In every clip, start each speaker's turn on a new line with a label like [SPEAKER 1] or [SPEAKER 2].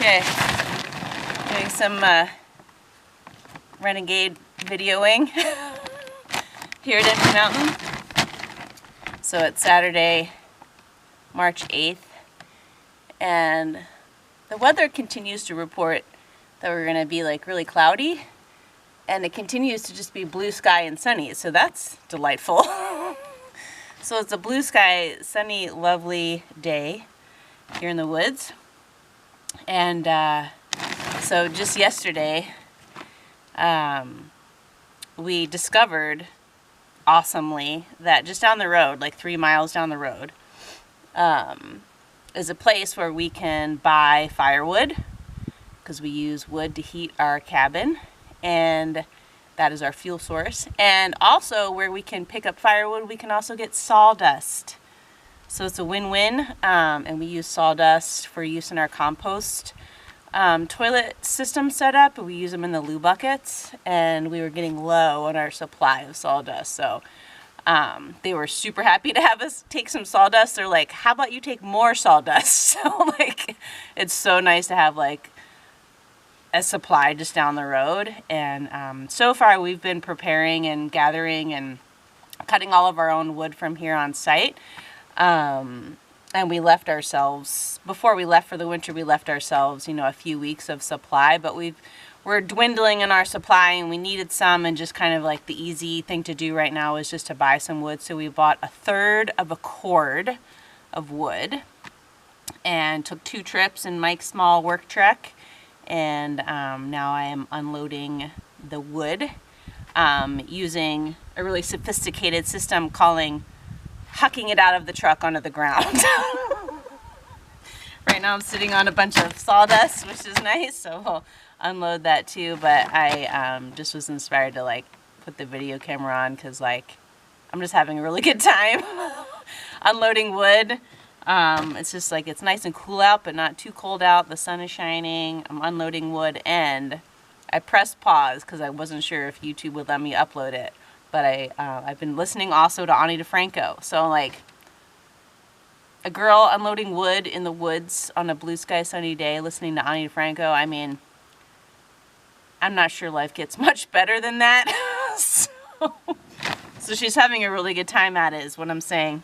[SPEAKER 1] Okay, doing some renegade videoing here at Indy Mountain. So it's Saturday, March 8th, and the weather continues to report that we're going to be like really cloudy, and it continues to just be blue sky and sunny, so that's delightful. So it's a blue sky, sunny, lovely day here in the woods. And so just yesterday, we discovered awesomely that just down the road, like 3 miles down the road, is a place where we can buy firewood, because we use wood to heat our cabin, and that is our fuel source. And also where we can pick up firewood, we can also get sawdust. So it's a win-win, and we use sawdust for use in our compost toilet system setup. We use them in the loo buckets, and we were getting low on our supply of sawdust. So they were super happy to have us take some sawdust. They're like, how about you take more sawdust? So like, it's so nice to have like a supply just down the road. And so far we've been preparing and gathering and cutting all of our own wood from here on site. And we left ourselves, before we left for the winter, we left ourselves, a few weeks of supply, but we're dwindling in our supply, and we needed some, and just kind of like the easy thing to do right now is just to buy some wood. So we bought 1/3 of a cord of wood and took 2 trips in Mike's small work truck. And now I am unloading the wood using a really sophisticated system hucking it out of the truck onto the ground. Right now I'm sitting on a bunch of sawdust, which is nice, so we'll unload that too. But I just was inspired to like put the video camera on, because like I'm just having a really good time unloading wood. It's just like, it's nice and cool out, but not too cold out. The sun is shining. I'm unloading wood, and I pressed pause because I wasn't sure if YouTube would let me upload it. But I've been listening also to Ani DiFranco. So like, a girl unloading wood in the woods on a blue sky sunny day listening to Ani DiFranco, I mean, I'm not sure life gets much better than that. So she's having a really good time at it, is what I'm saying.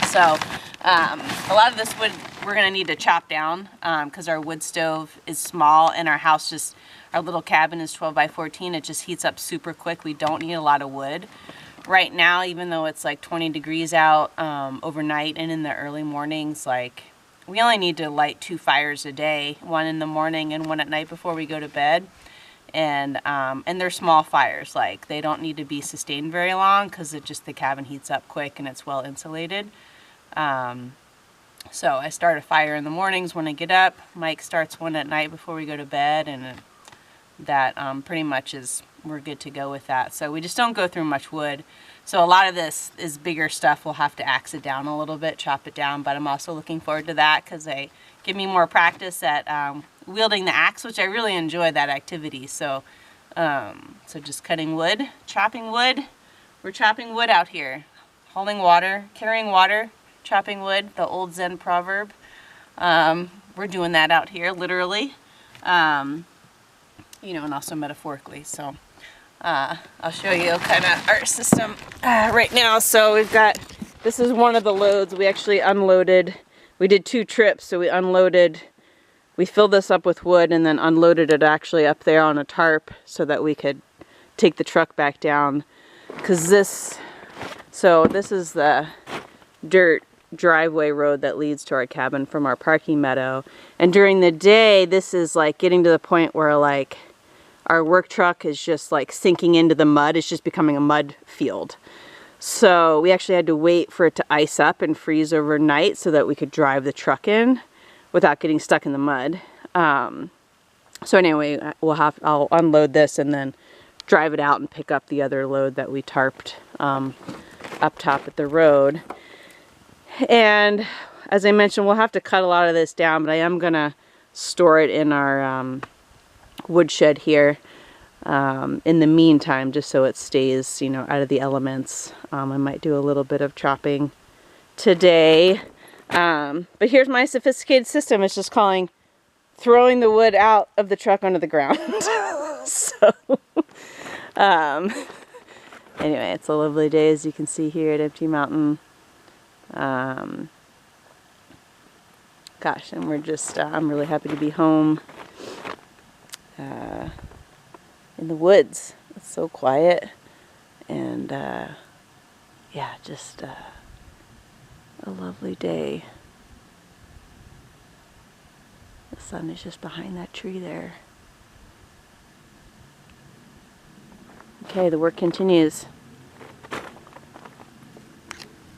[SPEAKER 1] So a lot of this wood we're going to need to chop down, because our wood stove is small, and our house our little cabin is 12 by 14. It just heats up super quick. We don't need a lot of wood. Right now, even though it's like 20 degrees out overnight and in the early mornings, like we only need to light 2 fires a day, one in the morning and one at night before we go to bed. And they're small fires, like they don't need to be sustained very long, because the cabin heats up quick and it's well insulated. So I start a fire in the mornings when I get up. Mike starts one at night before we go to bed, and that pretty much we're good to go with that. So we just don't go through much wood. So a lot of this is bigger stuff. We'll have to axe it down a little bit, chop it down, but I'm also looking forward to that, because they give me more practice at wielding the axe, which I really enjoy that activity. So so just cutting wood, chopping wood. We're chopping wood out here, hauling water, carrying water, chopping wood, the old Zen proverb. We're doing that out here, literally, and also metaphorically. So I'll show you kind of our system right now. So this is one of the loads we actually unloaded. We did 2 trips, so we filled this up with wood and then unloaded it actually up there on a tarp so that we could take the truck back down. Because this is the dirt driveway road that leads to our cabin from our parking meadow. And during the day, this is like getting to the point where like our work truck is just like sinking into the mud. It's just becoming a mud field. So we actually had to wait for it to ice up and freeze overnight so that we could drive the truck in without getting stuck in the mud. So anyway, I'll unload this and then drive it out and pick up the other load that we tarped up top at the road. And as I mentioned, we'll have to cut a lot of this down, but I am gonna store it in our woodshed here in the meantime, just so it stays, out of the elements. I might do a little bit of chopping today. But here's my sophisticated system. It's just calling throwing the wood out of the truck onto the ground. So, anyway, it's a lovely day, as you can see here at Empty Mountain. Gosh, and we're just, I'm really happy to be home in the woods. It's so quiet, and yeah, just a lovely day. The sun is just behind that tree there. Okay, the work continues.